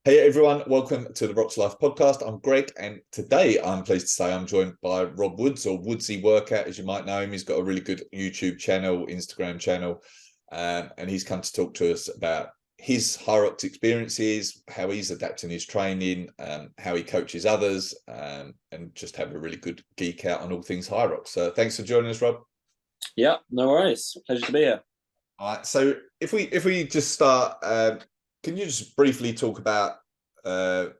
Hey everyone, welcome to the Rocks Life podcast. I'm Greg, and today I'm pleased to say I'm joined by Rob Woods, or Woodsy Workout, as you might know him. He's got a really good YouTube channel, Instagram channel, and he's come to talk to us about his Hyrox experiences, how he's adapting his training, how he coaches others, and just have a really good geek out on all things Hyrox. So thanks for joining us, Rob. Yeah, no worries. Pleasure to be here. All right, so if we just start, can you just briefly talk about your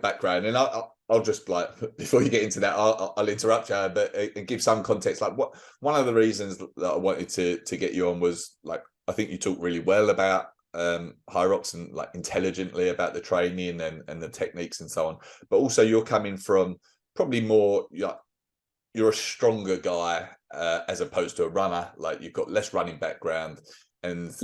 background? And I'll just, like, before you get into that, I'll interrupt you, but and give some context. Like, what one of the reasons that I wanted to get you on was, like, I think you talk really well about Hyrox and, like, intelligently about the training and the techniques and so on. But also you're coming from probably more, you're a stronger guy as opposed to a runner. Like, you've got less running background, and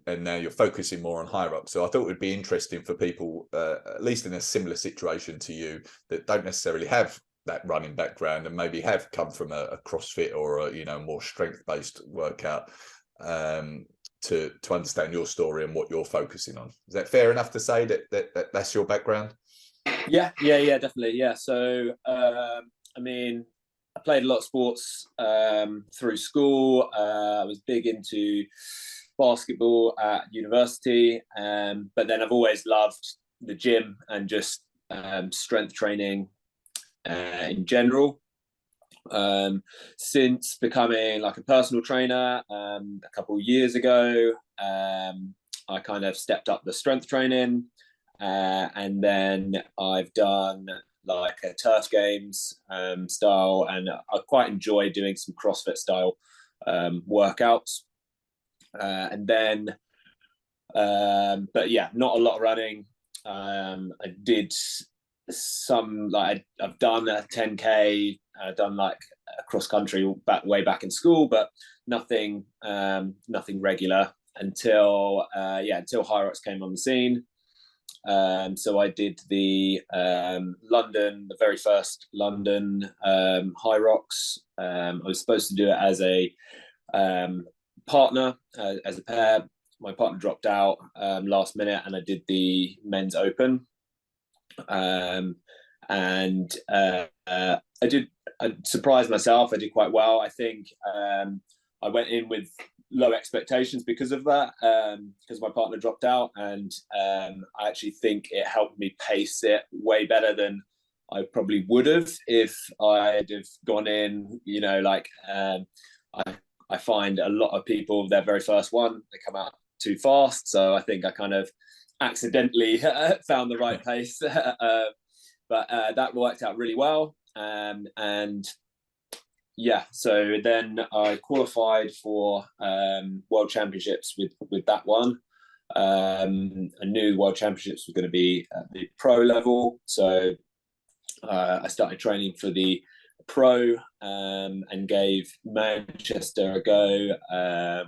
now you're focusing more on Hyrox. So I thought it would be interesting for people, at least in a similar situation to you, that don't necessarily have that running background and maybe have come from a CrossFit or a more strength-based workout, to understand your story and what you're focusing on. Is that fair enough to say that's your background? Yeah, definitely. Yeah. So, I mean, I played a lot of sports through school. I was big into basketball at university, but then I've always loved the gym and just strength training in general. Since becoming like a personal trainer a couple of years ago, I kind of stepped up the strength training, and then I've done like a turf games style, and I quite enjoy doing some CrossFit style workouts. And then, but yeah, not a lot of running. I did some, like, I've done a 10K, done like a cross country way back in school, but nothing regular until Hyrox came on the scene. So I did the very first London Hyrox. I was supposed to do it as a partner, as a pair. My partner dropped out last minute, and I did the men's open. I surprised myself. I did quite well. I think I went in with low expectations because of that, because my partner dropped out, and I actually think it helped me pace it way better than I probably would have if I'd have gone in, I find a lot of people, their very first one, they come out too fast. So I think I kind of accidentally found the right pace. But that worked out really well. And yeah, so then I qualified for World Championships with that one. I knew World Championships was going to be at the pro level, so I started training for the pro, and gave Manchester a go,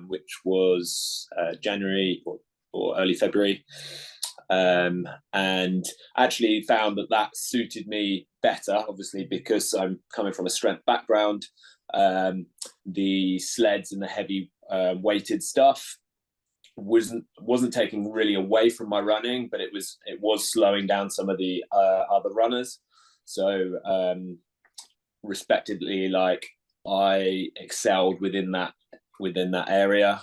which was January or early February. And actually found that suited me better, obviously, because I'm coming from a strength background. The sleds and the heavy weighted stuff wasn't taking really away from my running, but it was slowing down some of the other runners. So respectively, like, I excelled within that area.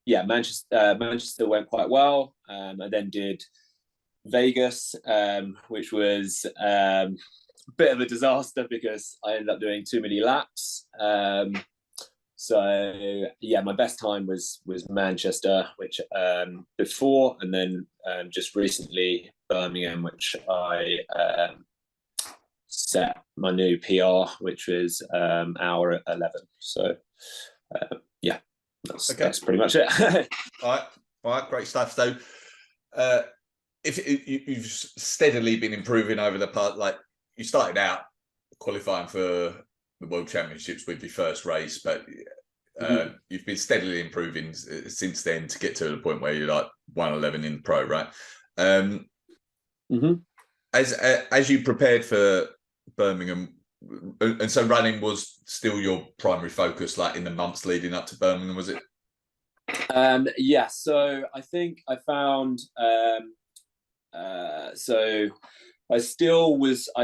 Yeah, Manchester went quite well. I then did Vegas, which was a bit of a disaster because I ended up doing too many laps. So yeah, my best time was Manchester, which before, and then just recently Birmingham, which I set my new PR, which was hour 11. So yeah. That's pretty much it. All right, great stuff. So, if you've steadily been improving over the past, like, you started out qualifying for the World Championships with your first race, but you've been steadily improving since then to get to the point where you're like 111 in the pro, right? As you prepared for Birmingham, and so running was still your primary focus, like, in the months leading up to Birmingham, was it? Yeah, so I think I found so I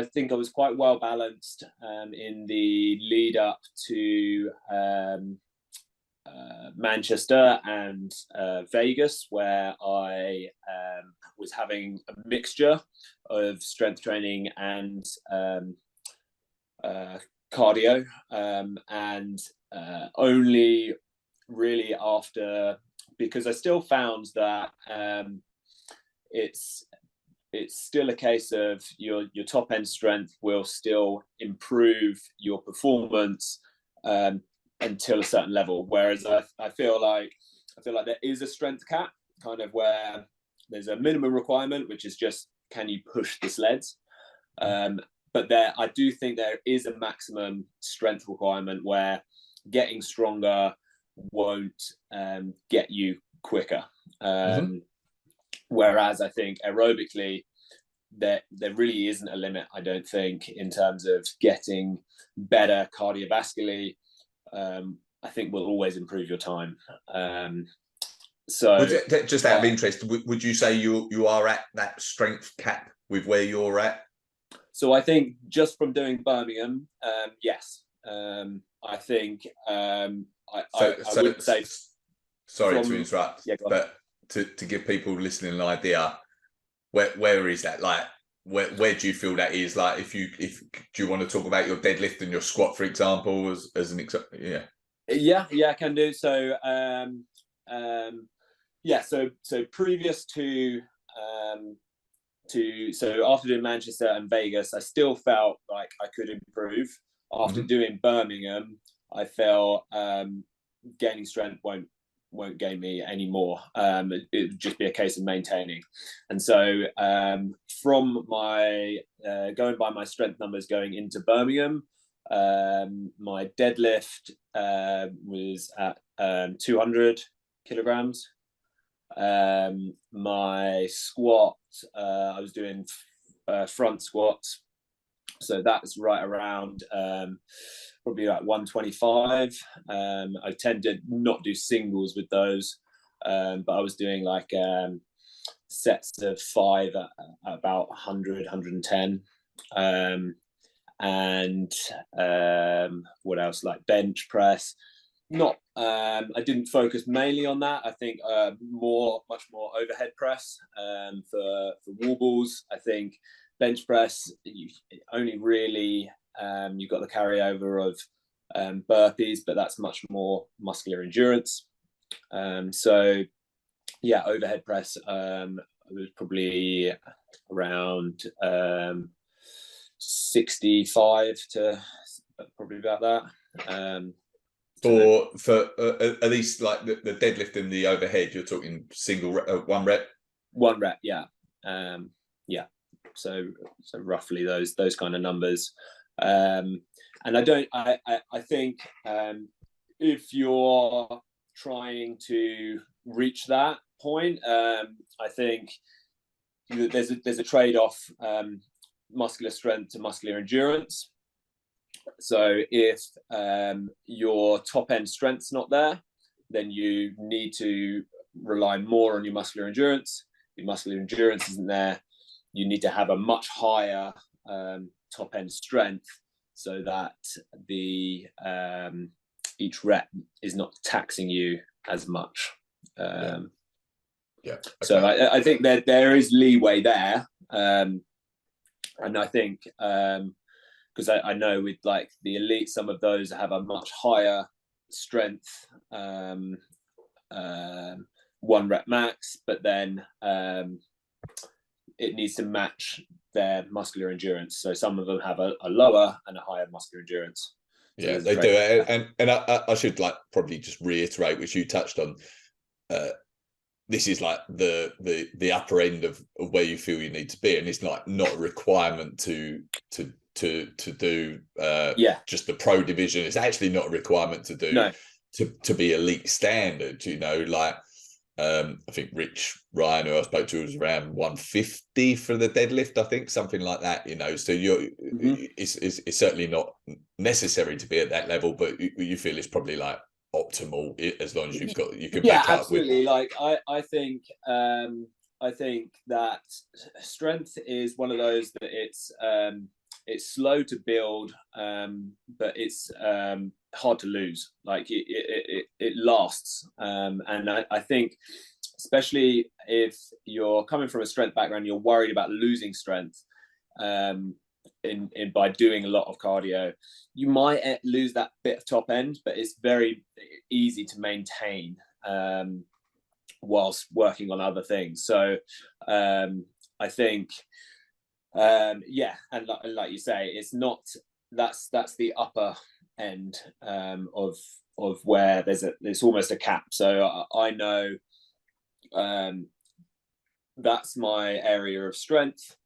think I was quite well balanced in the lead up to Manchester and Vegas, where I was having a mixture of strength training and cardio, and only really after, because I still found that it's still a case of your top end strength will still improve your performance until a certain level. Whereas I feel like there is a strength cap, kind of where there's a minimum requirement, which is just, can you push the sleds? But I do think there is a maximum strength requirement where getting stronger won't get you quicker. Whereas I think aerobically, there really isn't a limit, I don't think, in terms of getting better cardiovascularly. I think will always improve your time. So just out of interest, would you say you are at that strength cap with where you're at? So I think just from doing Birmingham, yes. I think I wouldn't say. Sorry to interrupt, but to give people listening an idea, where is that? Like, where do you feel that is? Like, if do you want to talk about your deadlift and your squat, for example, as an example? Yeah, I can do. So so previous to so after doing Manchester and Vegas, I still felt like I could improve. After doing Birmingham, I felt gaining strength won't gain me any more. It would just be a case of maintaining. And so from my going by my strength numbers going into Birmingham, my deadlift was at 200 kilograms. My squat, I was doing front squats, so that's right around probably like 125. I tend to not do singles with those, but I was doing like sets of 5 at about 100, 110. And what else, like bench press. Not I didn't focus mainly on that. I think much more overhead press for wall balls. I think bench press, you only really you've got the carryover of burpees, but that's much more muscular endurance. So yeah, overhead press was probably around 65 to probably about that. For at least like the deadlift and the overhead, you're talking single one rep. One rep, yeah. So roughly those kind of numbers. And I think if you're trying to reach that point, I think there's a trade-off, muscular strength to muscular endurance. So if your top end strength's not there, then you need to rely more on your muscular endurance. Your muscular endurance isn't there, you need to have a much higher top end strength, so that the each rep is not taxing you as much. Okay. So I think that there is leeway there, and I think because I know with like the elite, some of those have a much higher strength, 1 rep max, but then it needs to match their muscular endurance. So some of them have a lower and a higher muscular endurance. Yeah, they do. And I should like probably just reiterate, which you touched on. This is like the upper end of where you feel you need to be, and it's like not a requirement to do just the pro division. It's actually not a requirement to do to be elite standard. You know, like I think Rich Ryan, who I spoke to, was around 150 for the deadlift. I think something like that. You know, so it's certainly not necessary to be at that level, but you feel it's probably like optimal, as long as you can Yeah, back up with. absolutely. Like I think that strength is one of those that it's slow to build, but it's hard to lose. Like it lasts, and I think especially if you're coming from a strength background, you're worried about losing strength. In by doing a lot of cardio, you might lose that bit of top end, but it's very easy to maintain whilst working on other things. So I think yeah, and like you say, it's not that's the upper end of where there's almost a cap. So I know that's my area of strength.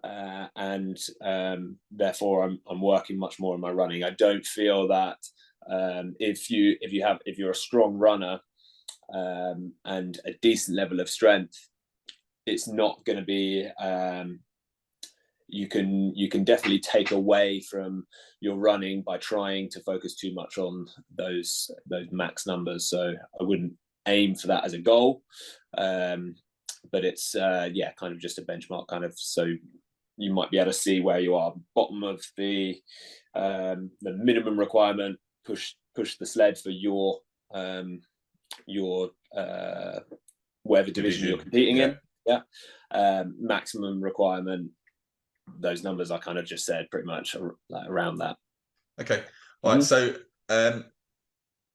And therefore I'm working much more on my running. I don't feel that if you're a strong runner and a decent level of strength, it's not going to be you can definitely take away from your running by trying to focus too much on those max numbers. So I wouldn't aim for that as a goal, but it's yeah, kind of just a benchmark, kind of, so you might be able to see where you are. Bottom of the minimum requirement, push the sled for your whatever division you're competing in. Yeah. Maximum requirement, those numbers I kind of just said, pretty much around that. Okay. All right. So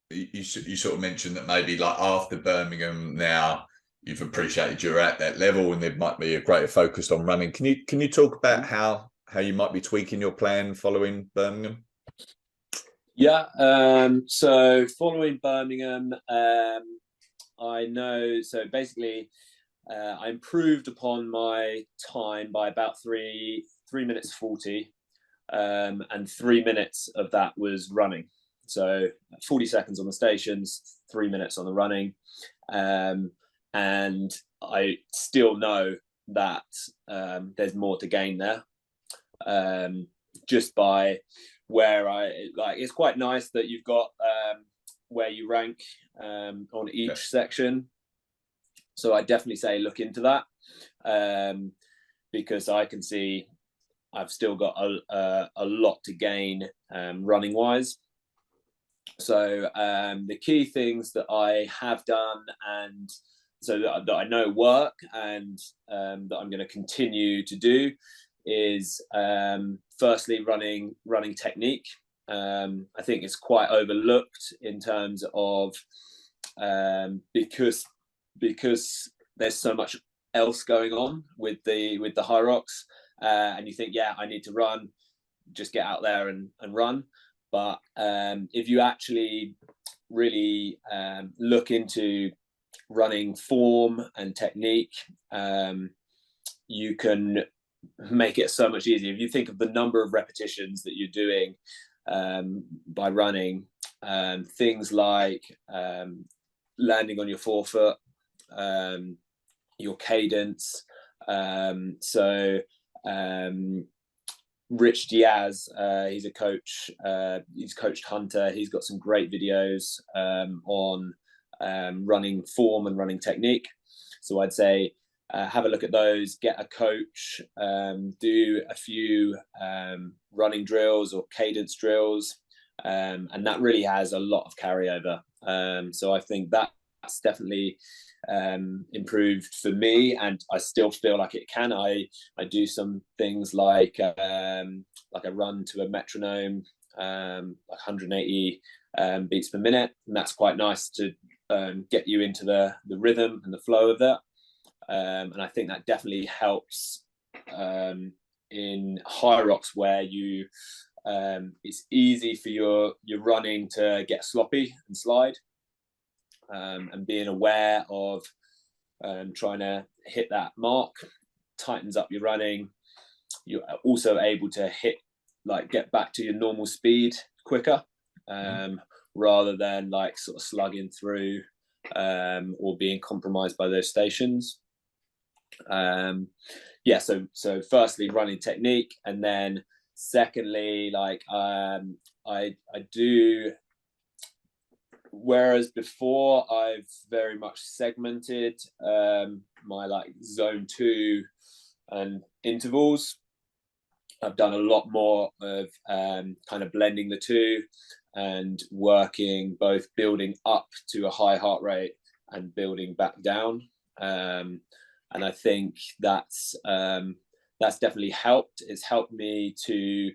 you sort of mentioned that maybe like after Birmingham now, you've appreciated you're at that level and there might be a greater focus on running. Can you talk about how you might be tweaking your plan following Birmingham? Yeah. So following Birmingham, I know. So basically, I improved upon my time by about 3 minutes 40, and 3 minutes of that was running. So 40 seconds on the stations, 3 minutes on the running. And I still know that there's more to gain there, just by where I like. It's quite nice that you've got where you rank on each section. So I definitely say look into that, because I can see I've still got a lot to gain running wise. So the key things that I have done, and so that I know work, and that I'm going to continue to do, is firstly running technique. I think it's quite overlooked in terms of because there's so much else going on with the Hyrox, and you think, yeah, I need to run, just get out there and run. But if you actually really look into running form and technique, you can make it so much easier. If you think of the number of repetitions that you're doing by running, things like landing on your forefoot, your cadence. Rich Diaz, he's a coach. He's coached Hunter. He's got some great videos on running form and running technique. So I'd say have a look at those, get a coach, do a few running drills or cadence drills, and that really has a lot of carryover. So I think that's definitely improved for me, and I still feel like it can. I do some things like I run to a metronome, like 180 beats per minute, and that's quite nice to get you into the rhythm and the flow of that. And I think that definitely helps in Hyrox, where you it's easy for your running to get sloppy and slide, and being aware of trying to hit that mark tightens up your running. You're also able to get back to your normal speed quicker, rather than like sort of slugging through or being compromised by those stations. So firstly running technique, and then secondly, like I do whereas before I've very much segmented my like zone 2 and intervals. I've done a lot more of kind of blending the two and working both building up to a high heart rate and building back down. And I think that's definitely helped. It's helped me to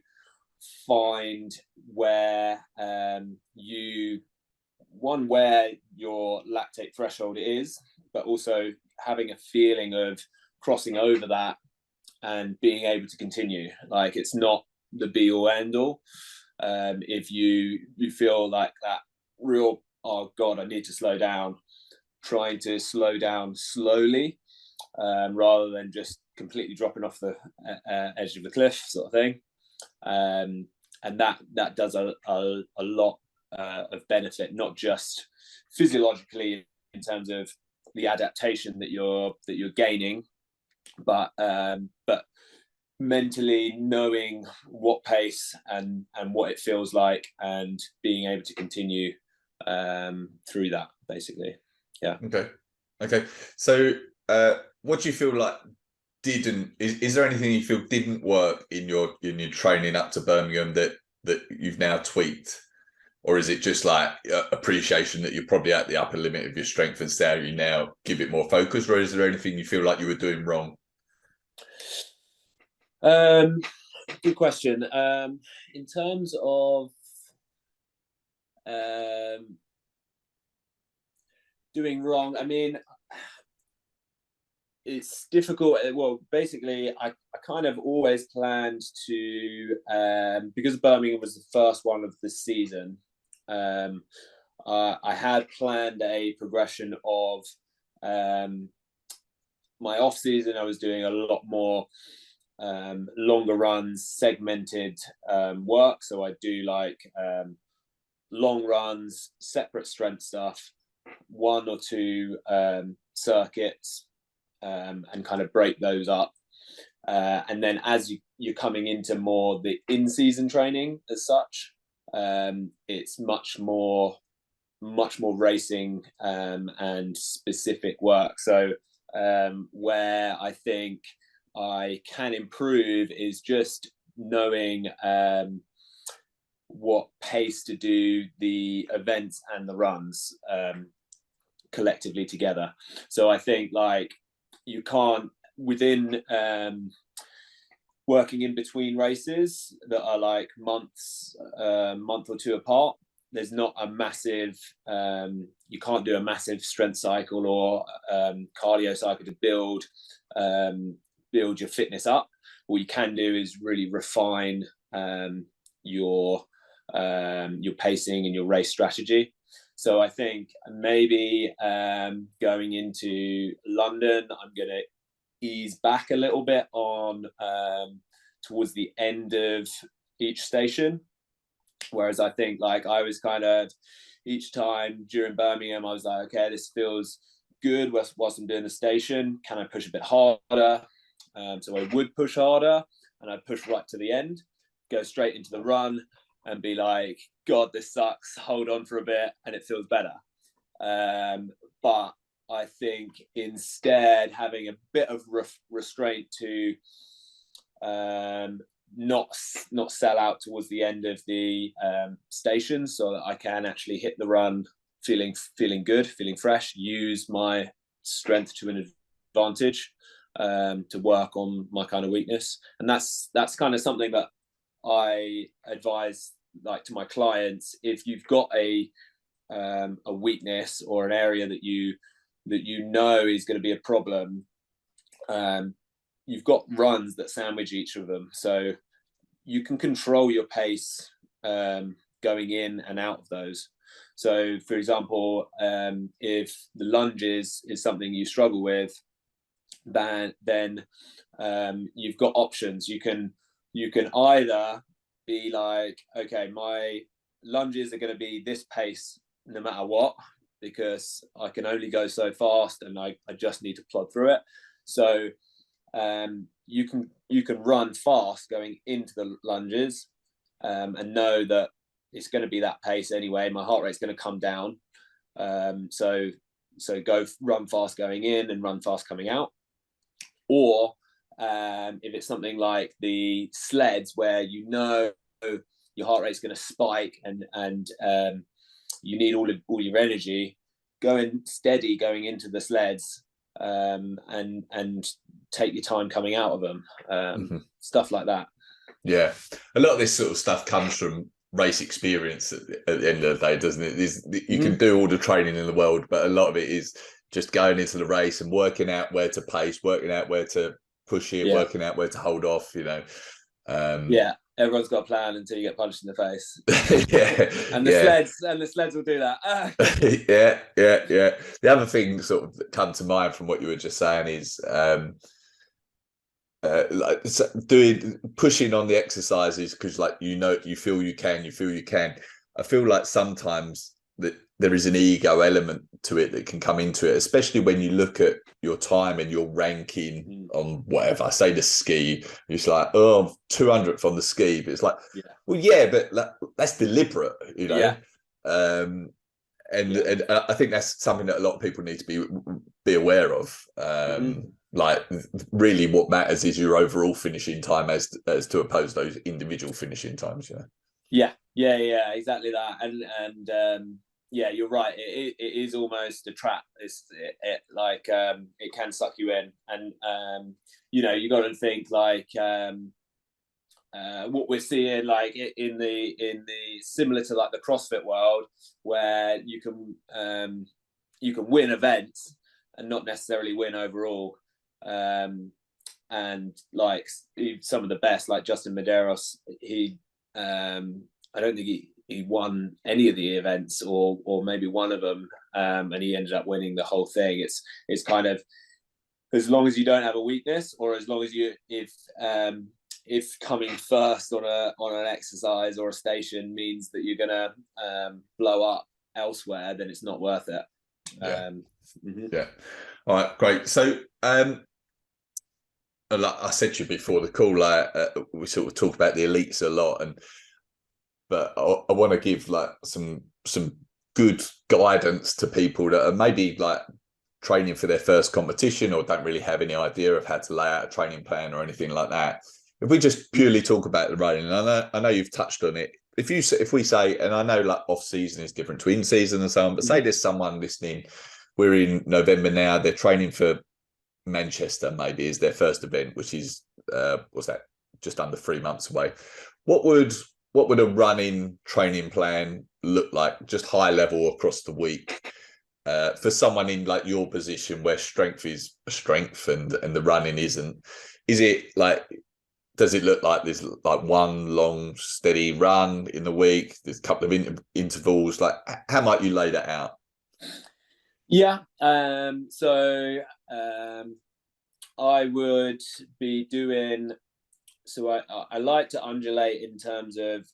find where where your lactate threshold is, but also having a feeling of crossing over that and being able to continue. Like, it's not the be all end all. If you feel like that real, oh God, I need to slow down, trying to slow down slowly, rather than just completely dropping off the edge of the cliff sort of thing. And that does a lot of benefit, not just physiologically in terms of the adaptation that you're gaining, but mentally knowing what pace and what it feels like and being able to continue through that, basically. Yeah. Okay. So what do you feel like is there anything you feel didn't work in your training up to Birmingham that you've now tweaked? Or is it just like appreciation that you're probably at the upper limit of your strength and so you now give it more focus? Or is there anything you feel like you were doing wrong? Good question. In terms of doing wrong, I mean, it's difficult. Well, basically, I kind of always planned to, because Birmingham was the first one of the season, I had planned a progression of my off season. I was doing a lot more longer runs, segmented work. So I do like long runs, separate strength stuff, 1 or 2 circuits, and kind of break those up. And then as you're coming into more the in-season training as such, it's much more racing and specific work. So where I think I can improve is just knowing what pace to do the events and the runs collectively together. So I think, like, you can't, within working in between races that are like month or 2 apart, there's not a massive, you can't do a massive strength cycle or cardio cycle to build your fitness up. What you can do is really refine your pacing and your race strategy. So I think maybe going into London, I'm going to ease back a little bit on towards the end of each station. Whereas I think, like, I was kind of, each time during Birmingham, I was like, okay, this feels good whilst I'm doing the station. Can I push a bit harder? So I would push harder, and I'd push right to the end, go straight into the run, and be like, God, this sucks. Hold on for a bit, and it feels better. But I think instead having a bit of restraint to not sell out towards the end of the station, so that I can actually hit the run feeling good, feeling fresh, use my strength to an advantage to work on my kind of weakness. And that's kind of something that I advise, like, to my clients. If you've got a weakness or an area that you know is going to be a problem, you've got runs that sandwich each of them, so you can control your pace going in and out of those. So, for example, if the lunges is something you struggle with, then you've got options. You can either be like, okay, my lunges are going to be this pace no matter what, because I can only go so fast and I just need to plod through it. So you can run fast going into the lunges and know that it's going to be that pace anyway. My heart rate's going to come down, So go run fast going in and run fast coming out. Or if it's something like the sleds where your heart rate's going to spike and you need all your energy, going steady going into the sleds, and take your time coming out of them, stuff like that. Yeah, a lot of this sort of stuff comes from race experience at the end of the day, doesn't it? You can do all the training in the world, but a lot of it is just going into the race and working out where to pace, working out where to push it, working out where to hold off, Yeah, everyone's got a plan until you get punched in the face. And the sleds will do that. Yeah. The other thing sort of that come to mind from what you were just saying is like pushing on the exercises because you feel you can. I feel like sometimes that there is an ego element to it that can come into it, especially when you look at your time and your ranking on whatever. I say the ski, it's like, oh, 200th on the ski, but it's like, well, yeah, but that's deliberate, and I think that's something that a lot of people need to be aware of. Like, really, what matters is your overall finishing time as to oppose those individual finishing times. Yeah, exactly that. And yeah, you're right. It is almost a trap. It can suck you in, and you got to think like what we're seeing like in the similar to like the CrossFit world, where you can win events and not necessarily win overall. And like some of the best, like Justin Medeiros, I don't think he won any of the events or maybe one of them, and he ended up winning the whole thing. It's kind of, as long as you don't have a weakness, or as long as if coming first on an exercise or a station means that you're gonna blow up elsewhere, then it's not worth it. Yeah. All right, great. So like I said to you before the call, we sort of talk about the elites a lot, but I want to give like some good guidance to people that are maybe like training for their first competition or don't really have any idea of how to lay out a training plan or anything like that. If we just purely talk about the running, and I know you've touched on it. If we say, and I know like off season is different to in season and so on, but say there's someone listening, we're in November now, they're training for Manchester, maybe is their first event, which is what's that, just under 3 months away. What would a running training plan look like, just high level across the week, for someone in like your position where strength is a strength and the running isn't? Is it like, does it look like there's like one long steady run in the week, there's a couple of intervals? Like, how might you lay that out? Yeah. So I would be doing, so I like to undulate in terms of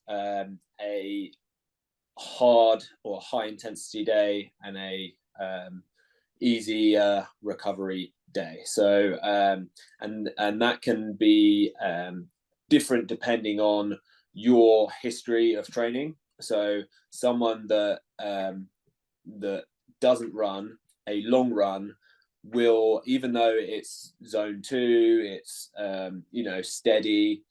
a hard or high intensity day and a easy recovery day. So and that can be different depending on your history of training. So someone that doesn't run a long run will, even though it's zone 2, it's steady,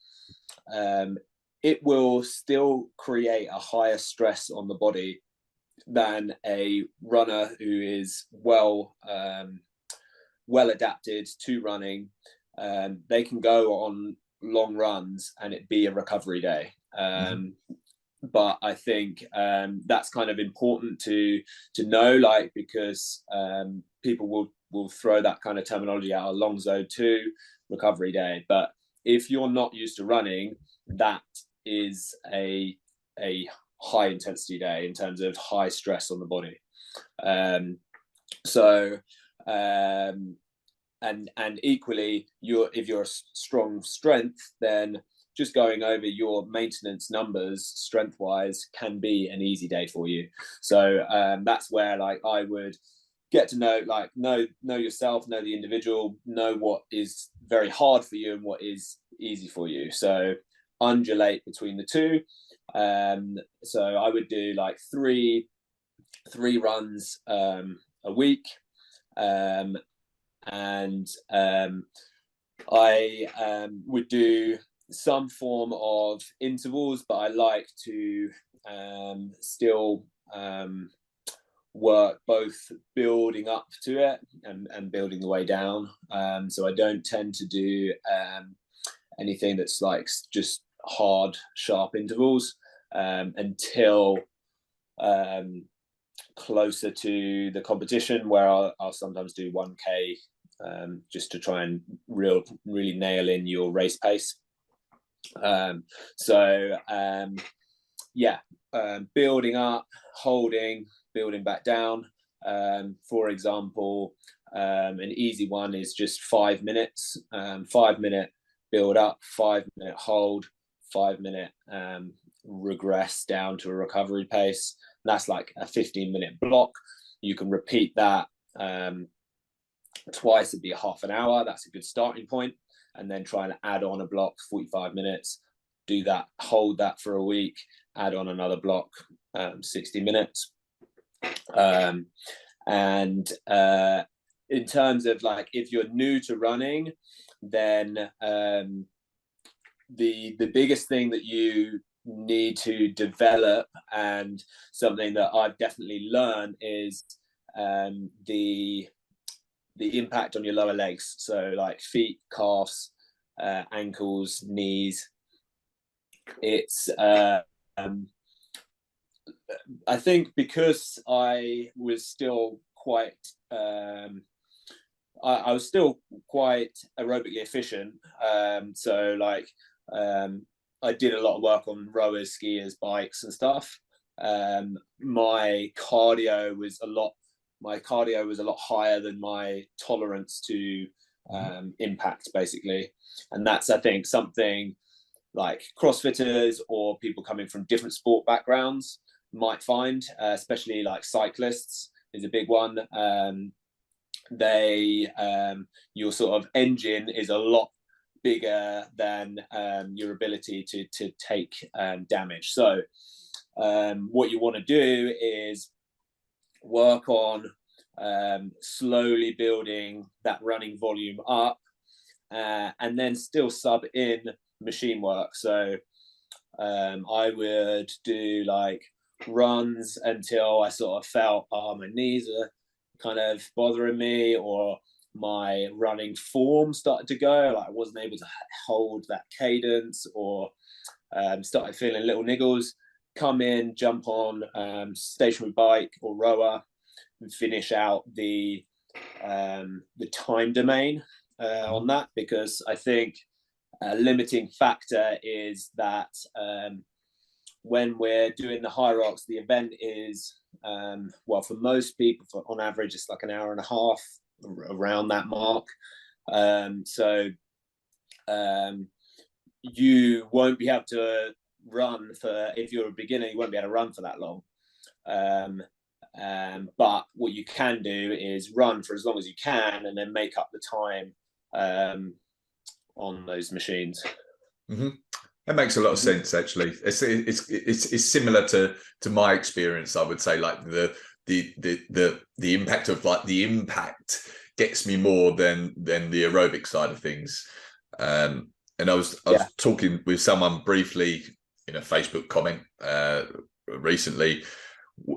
it will still create a higher stress on the body than a runner who is well adapted to running. They can go on long runs and it be a recovery day. But I think that's kind of important to know, like, because people will throw that kind of terminology out, a long zone 2 recovery day. But if you're not used to running, that is a high intensity day in terms of high stress on the body. And equally, if you're a strong strength, then just going over your maintenance numbers strength wise can be an easy day for you. So that's where like I would get to know yourself, know the individual, know what is very hard for you and what is easy for you. So undulate between the two. So I would do like 3 3 runs a week, and I would do some form of intervals, but I like to still work both building up to it and building the way down. So I don't tend to do anything that's like just hard, sharp intervals until closer to the competition, where I'll sometimes do 1K just to try and really nail in your race pace. Building up, holding, building back down. For example, an easy one is just 5 minutes, 5-minute build up, 5-minute hold, 5-minute regress down to a recovery pace. That's like a 15-minute block. You can repeat that twice. It'd be a half an hour. That's a good starting point. And then try and add on a block, 45 minutes. Do that, hold that for a week, add on another block, 60 minutes. In terms of like, if you're new to running, then the biggest thing that you need to develop, and something that I've definitely learned, is the impact on your lower legs. So like feet, calves, ankles, knees. It's I think because I was still quite I was still quite aerobically efficient. So like I did a lot of work on rowers, skiers, bikes and stuff. My cardio was a lot higher than my tolerance to impact, basically. And that's, I think, something like CrossFitters or people coming from different sport backgrounds might find, especially like cyclists is a big one. Your sort of engine is a lot bigger than your ability to take damage. So what you want to do is work on slowly building that running volume up, and then still sub in machine work. So I would do like runs until I sort of felt, my knees are kind of bothering me, or my running form started to go, like I wasn't able to hold that cadence, or started feeling little niggles. Come in, jump on stationary bike or rower, and finish out the time domain on that, because I think a limiting factor is that when we're doing the Hyrox, the event is for most people, on average, it's like an hour and a half, around that mark. You won't be able to run for, if you're a beginner, you won't be able to run for that long. But what you can do is run for as long as you can, and then make up the time on those machines. Mm-hmm. That makes a lot of sense, actually. It's similar to my experience, I would say. Like the impact of like the impact gets me more than the aerobic side of things. And I was talking with someone briefly in a Facebook comment recently,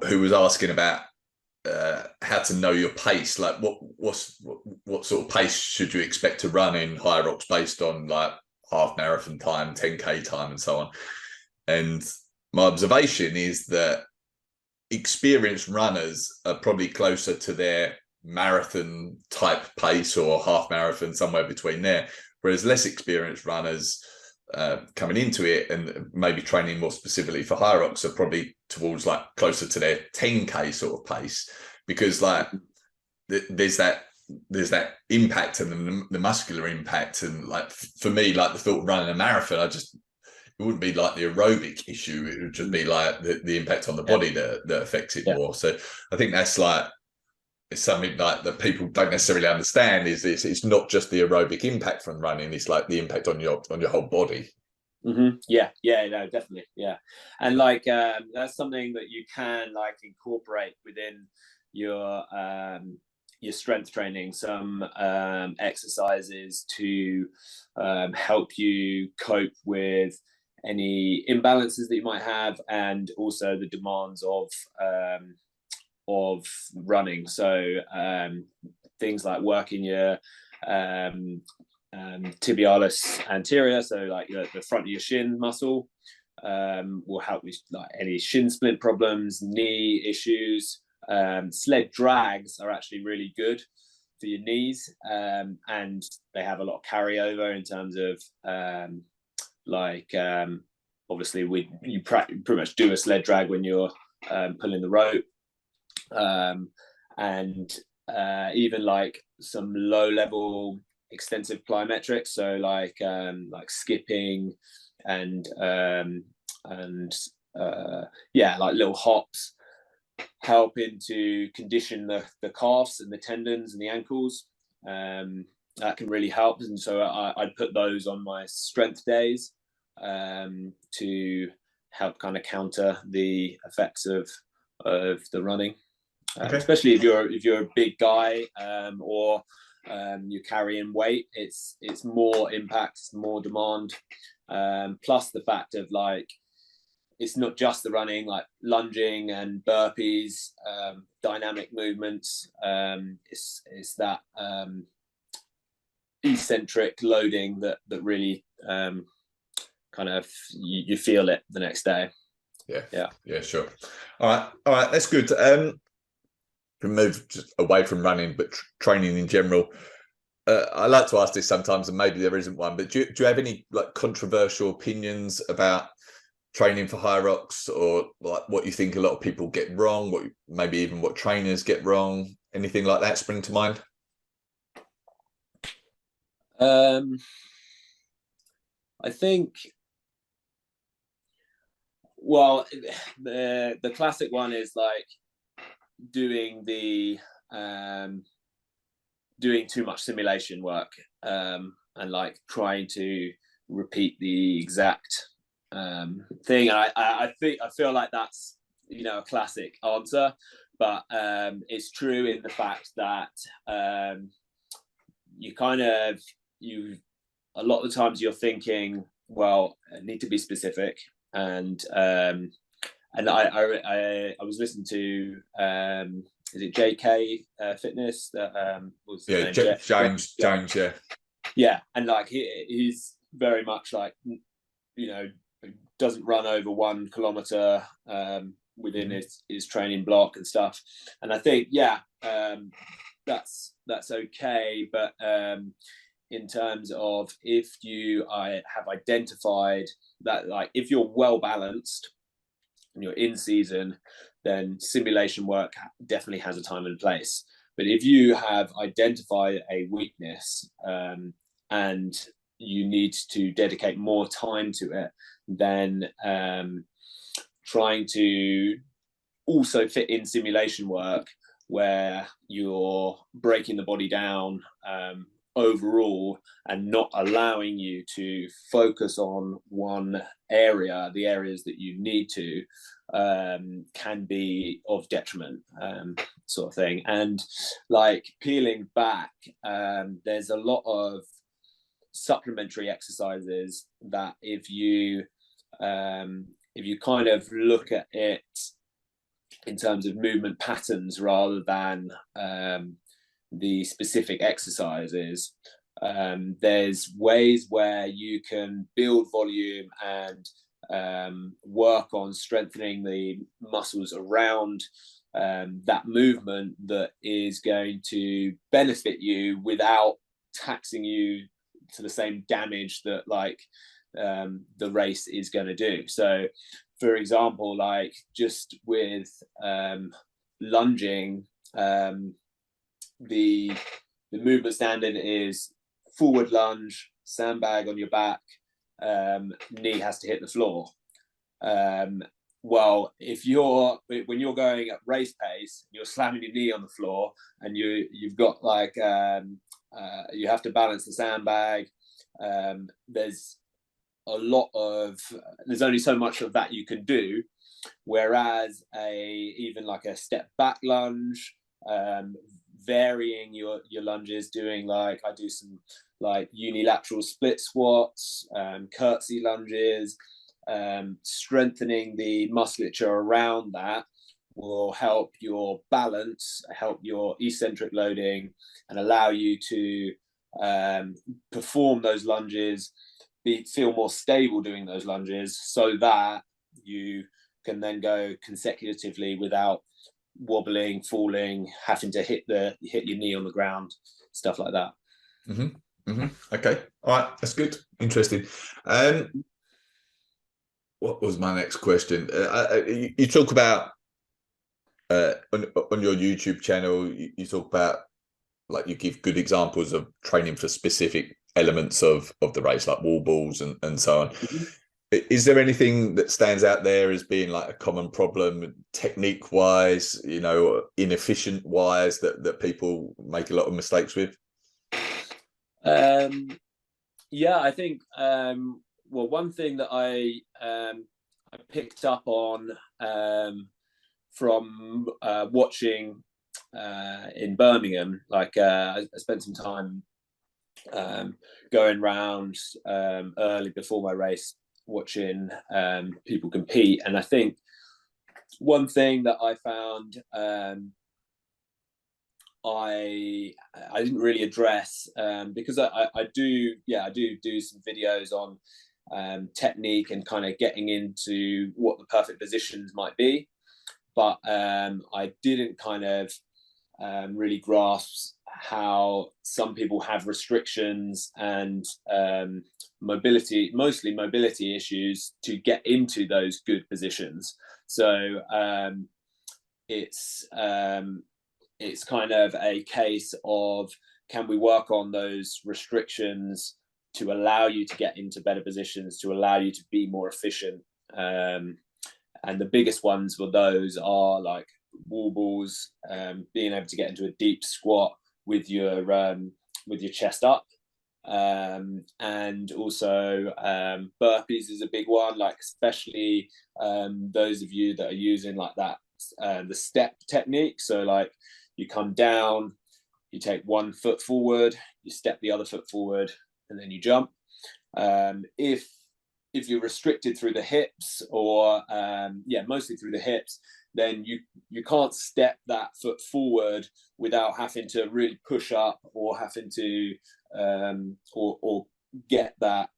who was asking about how to know your pace. Like what sort of pace should you expect to run in Hyrox based on like half marathon time, 10K time, and so on. And my observation is that experienced runners are probably closer to their marathon type pace, or half marathon, somewhere between there, whereas less experienced runners coming into it and maybe training more specifically for Hyrox are probably towards like closer to their 10K sort of pace, because like there's that impact and the muscular impact. And like for me, like the thought of running a marathon, it wouldn't be like the aerobic issue, it would just be like the impact on the body that affects it more. So I think that's like, it's something like that people don't necessarily understand, is it's not just the aerobic impact from running, it's like the impact on your whole body. Yeah, yeah, no, definitely, yeah. And like that's something that you can like incorporate within your strength training, some exercises to help you cope with any imbalances that you might have, and also the demands of running. So things like working your tibialis anterior, so like the front of your shin muscle, will help with like any shin splint problems, knee issues. Sled drags are actually really good for your knees, and they have a lot of carryover in terms of like obviously you pretty much do a sled drag when you're pulling the rope, and even like some low level extensive plyometrics, so like skipping and yeah, like little hops, helping to condition the calves and the tendons and the ankles. That can really help, and so I'd put those on my strength days to help kind of counter the effects of the running. Okay. Especially if you're a big guy, or you're carrying weight, it's more impact, it's more demand. Plus the fact of like, it's not just the running, like lunging and burpees, dynamic movements. It's that eccentric loading that really kind of you feel it the next day. Yeah, sure. All right, that's good. Can move just away from running, but training in general. I like to ask this sometimes, and maybe there isn't one, but do you have any like controversial opinions about training for Hyrox, or like what you think a lot of people get wrong, what maybe even what trainers get wrong? Anything like that spring to mind? I think, well, the classic one is like doing too much simulation work, and like trying to repeat the exact thing. And I feel like that's, you know, a classic answer, but it's true in the fact that you kind of a lot of the times you're thinking, well, I need to be specific, and I was listening to is it JK Fitness that was the name? James, yeah, and like he's very much like, you know, doesn't run over 1 kilometer within his training block and stuff, and I think that's okay, but in terms of if I have identified that, like if you're well balanced and you're in season, then simulation work definitely has a time and place. But if you have identified a weakness, and you need to dedicate more time to it, then trying to also fit in simulation work where you're breaking the body down overall and not allowing you to focus on one area, the areas that you need to, can be of detriment, sort of thing. And like peeling back, there's a lot of supplementary exercises that if you kind of look at it in terms of movement patterns rather than the specific exercises, there's ways where you can build volume and work on strengthening the muscles around that movement that is going to benefit you without taxing you to the same damage that like the race is going to do. So for example, like just with lunging, the movement standard is forward lunge, sandbag on your back, knee has to hit the floor. Well, when you're going at race pace, you're slamming your knee on the floor, and you've got like you have to balance the sandbag. There's there's only so much of that you can do. Whereas even like a step back lunge, varying your lunges, doing like, I do some like unilateral split squats, curtsy lunges, strengthening the musculature around that will help your balance, help your eccentric loading, and allow you to perform those lunges, feel more stable doing those lunges, so that you can then go consecutively without wobbling, falling, having to hit your knee on the ground, stuff like that. Okay, all right, that's good, interesting. What was my next question? You talk about on your YouTube channel, you talk about, like, you give good examples of training for specific elements of the race, like wall balls and so on. Is there anything that stands out there as being like a common problem, technique wise, inefficient wise, that people make a lot of mistakes with? Yeah, I think well, one thing that I picked up on from watching in Birmingham, like I spent some time going around early before my race, watching people compete, and I think one thing that I found I didn't really address, because I do some videos on technique and kind of getting into what the perfect positions might be, but I didn't kind of really grasp how some people have restrictions and mostly mobility issues to get into those good positions. So it's kind of a case of, can we work on those restrictions to allow you to get into better positions, to allow you to be more efficient? And the biggest ones for those are like wall balls, being able to get into a deep squat with your chest up, and also burpees is a big one, like especially those of you that are using like that the step technique. So like, you come down, you take one foot forward, you step the other foot forward, and then you jump. If you're restricted through the hips, or mostly through the hips, then you can't step that foot forward without having to really push up, or having to or get that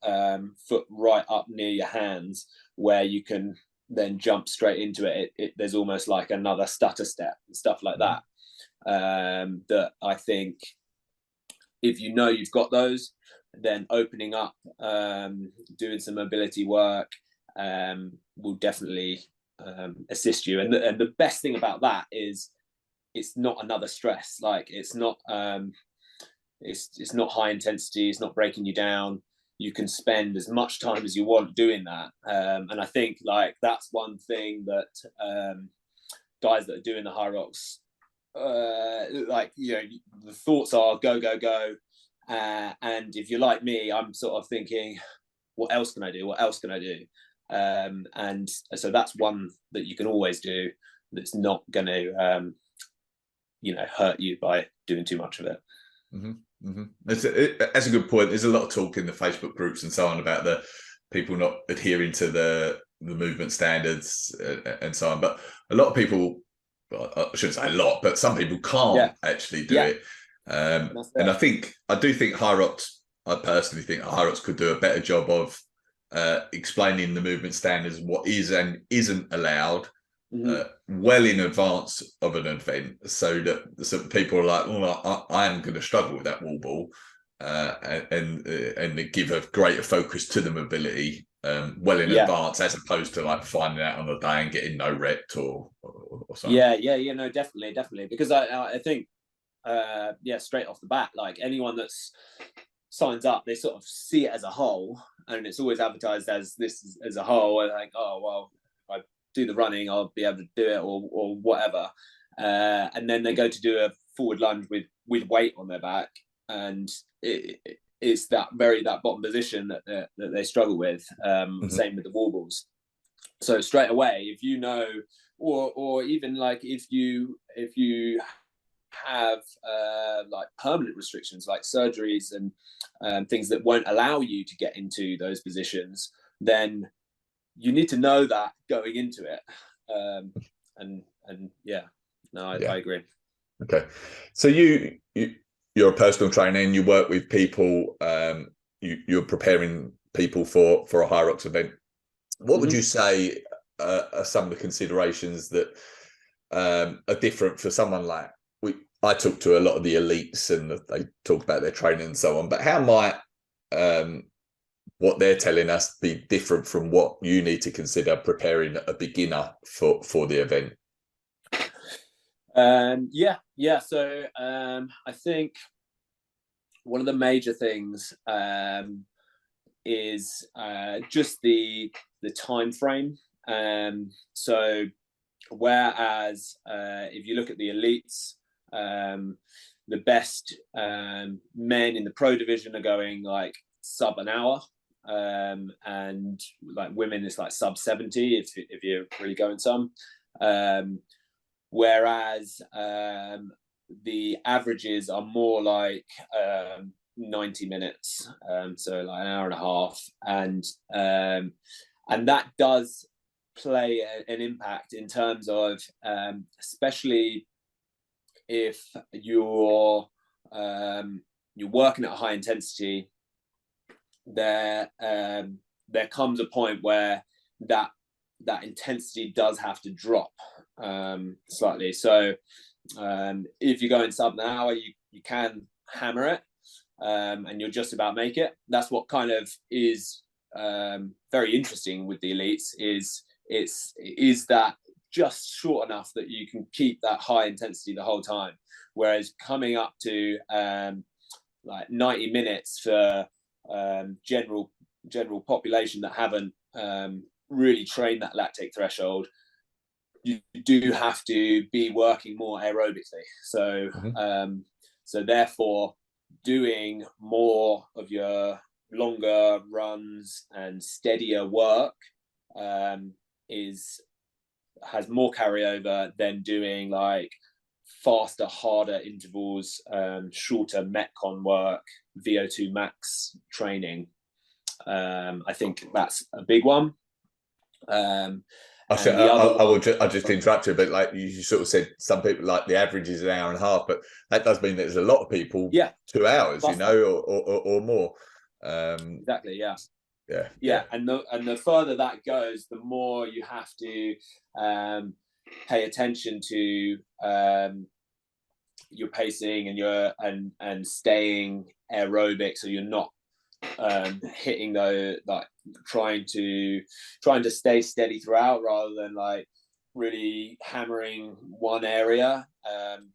foot right up near your hands, where you can then jump straight into it. There's almost like another stutter step and stuff like that. That I think, if you've got those, then opening up, doing some mobility work will definitely assist you. And the best thing about that is it's not another stress. Like, it's not high intensity. It's not breaking you down. You can spend as much time as you want doing that. And I think like that's one thing that guys that are doing the Hyrox, the thoughts are go, go, go. And if you're like me, I'm sort of thinking, what else can I do? What else can I do? And so that's one that you can always do, that's not going to, hurt you by doing too much of it. That's a good point. There's a lot of talk in the Facebook groups and so on about the people not adhering to the movement standards and so on. But a lot of people, well, I shouldn't say a lot, but some people can't actually do it. And I do think Hyrox, I personally think Hyrox could do a better job of explaining the movement standards, what is and isn't allowed, well in advance of an event, so that people are like, well, I am going to struggle with that wall ball, and give a greater focus to the mobility well in advance, as opposed to like finding out on the day and getting no rep or something. No, definitely, because I think straight off the bat, like anyone that's signs up, they sort of see it as a whole, and it's always advertised as this as a whole, and like, oh well, if I do the running, I'll be able to do it, or whatever, and then they go to do a forward lunge with weight on their back, and it's that bottom position that they struggle with. Same with the wall balls. So straight away, if you know, or even like if you have like permanent restrictions like surgeries and things that won't allow you to get into those positions, then you need to know that going into it. And yeah, no, I agree. Okay, so you're a personal trainer and you work with people. You're preparing people for a Hyrox event. What would you say are some of the considerations that are different for someone like I talk to a lot of the elites and they talk about their training and so on, but how might what they're telling us be different from what you need to consider preparing a beginner for the event? So I think one of the major things is just the time frame. So whereas if you look at the elites, the best men in the pro division are going like sub an hour, and like women is like sub 70 if you're really going some. Whereas the averages are more like 90 minutes, so like an hour and a half, and that does play an impact in terms of especially if you're working at a high intensity, there comes a point where that intensity does have to drop slightly. So if you go in sub an hour, you can hammer it, and you'll just about make it. That's what kind of is very interesting with the elites, is that just short enough that you can keep that high intensity the whole time, whereas coming up to like 90 minutes for general population that haven't really trained that lactate threshold, you do have to be working more aerobically. So so therefore doing more of your longer runs and steadier work has more carryover than doing like faster, harder intervals, shorter Metcon work, VO2 max training. I think that's a big one. I'll just interrupt you, but like you sort of said, some people like the average is an hour and a half, but that does mean that there's a lot of people 2 hours, you know, or more. Exactly, yeah. Yeah. And the further that goes, the more you have to pay attention to your pacing and your and staying aerobic, so you're not hitting the like trying to stay steady throughout rather than like really hammering one area,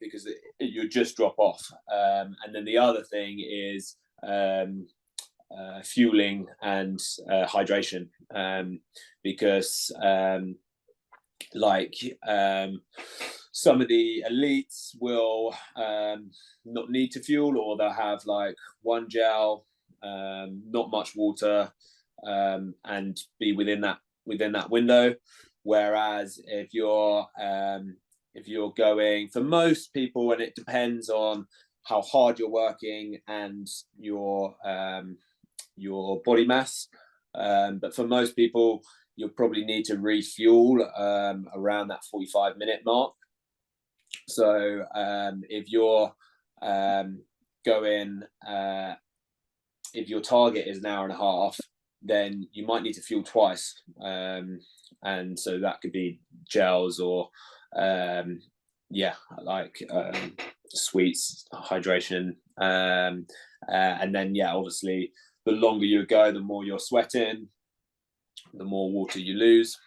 because you just drop off. And then the other thing is fueling and hydration, because some of the elites will not need to fuel, or they'll have like one gel, not much water, and be within that window. Whereas if you're going, for most people, and it depends on how hard you're working and your body mass, but for most people you'll probably need to refuel around that 45-minute mark. So if you're going, if your target is an hour and a half, then you might need to fuel twice, and so that could be gels or sweets, hydration, and then obviously the longer you go, the more you're sweating, the more water you lose.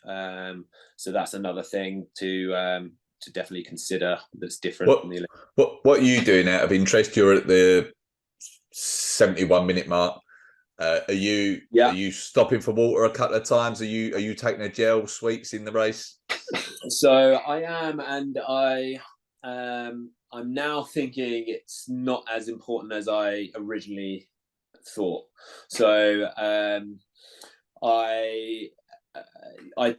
So that's another thing to definitely consider that's different. What are you doing out of interest? You're at the 71-minute mark. Are you stopping for water a couple of times? Are you taking a gel, sweets in the race? So I am, and I'm now thinking it's not as important as I originally thought. So I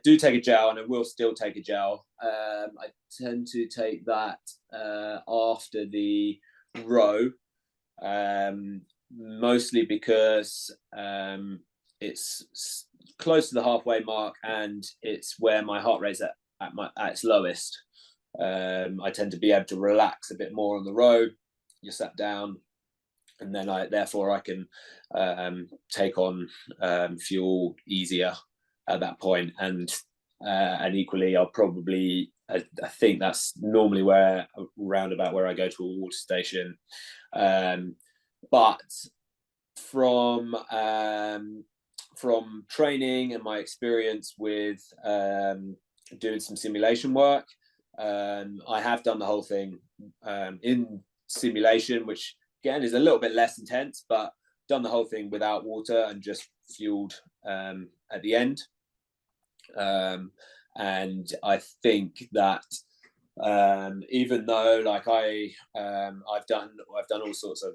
do take a gel, and I will still take a gel. I tend to take that after the row, mostly because it's close to the halfway mark, and it's where my heart rate's at its lowest. I tend to be able to relax a bit more on the row. You're sat down, and then therefore I can take on fuel easier at that point. And equally, I'll probably, I think that's normally around about where I go to a water station. But from training and my experience with doing some simulation work, I have done the whole thing in simulation, which again is a little bit less intense, but done the whole thing without water and just fueled at the end. And I think that even though like I've done all sorts of,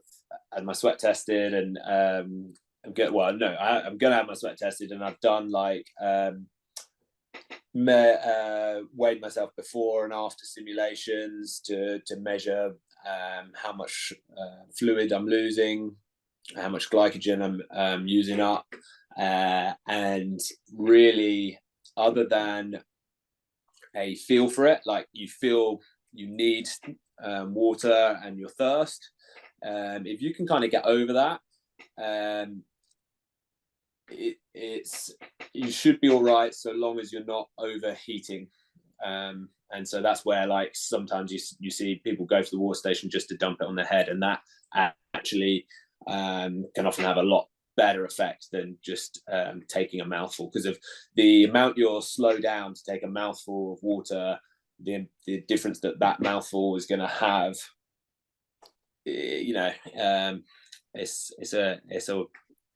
had my sweat tested, and I'm going to have my sweat tested, and I've done like weighed myself before and after simulations to measure how much fluid I'm losing, how much glycogen I'm using up, and really, other than a feel for it, like you feel you need water and your thirst, if you can kind of get over that, you should be all right, so long as you're not overheating. And so that's where like sometimes you see people go to the water station just to dump it on their head, and that actually can often have a lot better effect than just taking a mouthful, because of the amount you'll slow down to take a mouthful of water, the difference that mouthful is going to have. It's a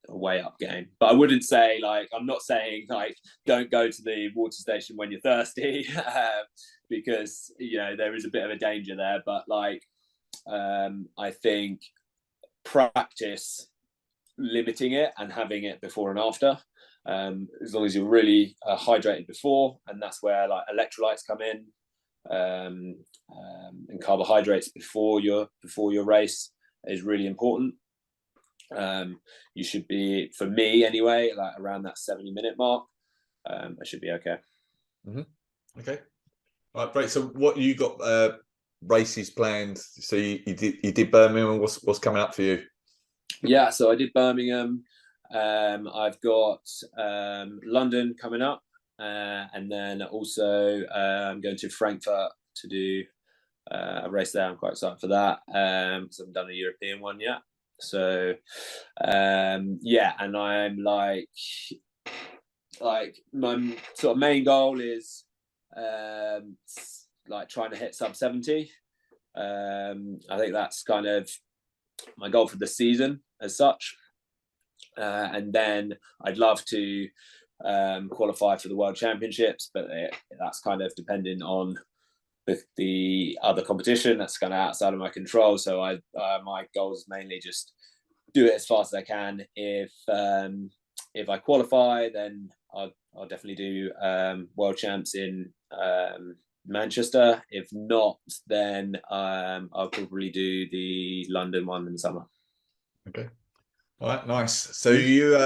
way up game. But I wouldn't say, like, I'm not saying like don't go to the water station when you're thirsty, because there is a bit of a danger there. But like I think practice limiting it and having it before and after, as long as you're really hydrated before, and that's where like electrolytes come in, and carbohydrates before your race is really important. You should be, for me anyway, like around that 70-minute mark. I should be okay. Okay, all right, great. So what you got races planned? So you did Birmingham. What's coming up for you? Yeah, so I did Birmingham. I've got London coming up, and then also I'm going to Frankfurt to do a race there. I'm quite excited for that, because I haven't done a European one yet. So yeah, and I'm like my sort of main goal is like trying to hit sub 70. I think that's kind of my goal for the season as such, and then I'd love to qualify for the World Championships, but that's kind of depending on the other competition. That's kind of outside of my control. So my goal is mainly just do it as fast as I can. If I qualify, then I'll definitely do World Champs in Manchester. If not, then I'll probably do the London one in the summer. Okay, all right, nice. So you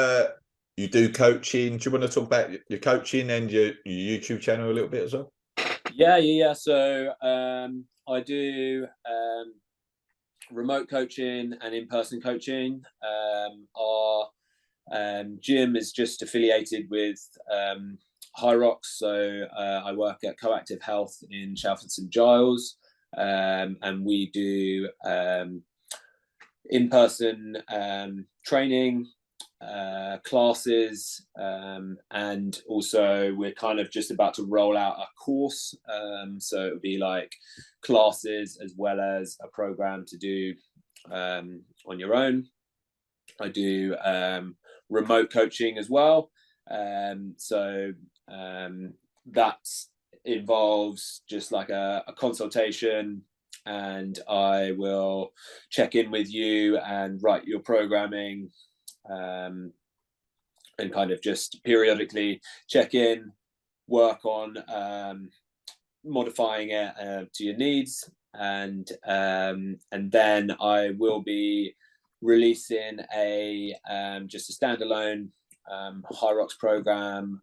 do coaching. Do you want to talk about your coaching and your YouTube channel a little bit as well? Yeah. So I do remote coaching and in-person coaching. Our gym is just affiliated with Hyrox, so I work at Coactive Health in Shalford St Giles, and we do in-person training, classes, and also we're kind of just about to roll out a course, so it would be like classes as well as a program to do on your own. I do remote coaching as well, so that involves just like a consultation, and I will check in with you and write your programming and kind of just periodically check in, work on modifying it to your needs, and then I will be releasing just a standalone Hyrox program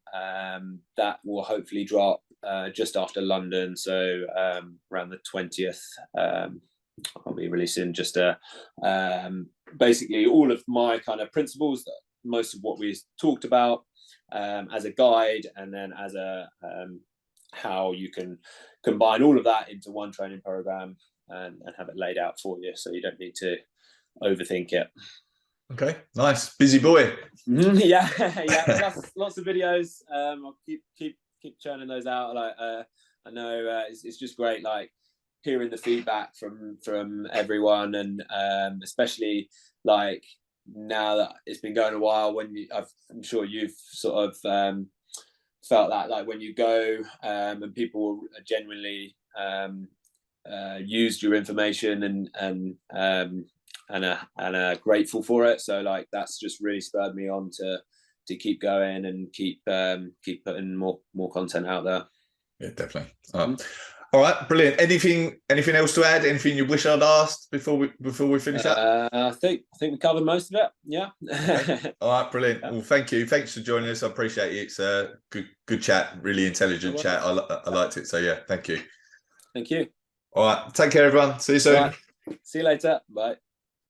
that will hopefully drop just after London, so around the 20th. I'll be releasing just basically all of my kind of principles, most of what we talked about, as a guide, and then as a how you can combine all of that into one training program and have it laid out for you, so you don't need to overthink it. Okay, nice, busy boy. Yeah. Plus lots of videos. I'll keep churning those out. Like I know it's just great, like hearing the feedback from everyone, and especially like now that it's been going a while, when I'm sure you've sort of felt that, like when you go and people genuinely used your information and are grateful for it. So like that's just really spurred me on to keep going and keep putting more content out there. Yeah, definitely. All right, brilliant. Anything else to add? Anything you wish I'd asked before we finish up? I think we covered most of it. Yeah. Okay. All right, brilliant. Yeah. Well, thank you. Thanks for joining us. I appreciate it. It's a good chat, really intelligent chat. I liked it. So yeah, thank you. Thank you. All right, take care, everyone. See you soon. Right. See you later. Bye.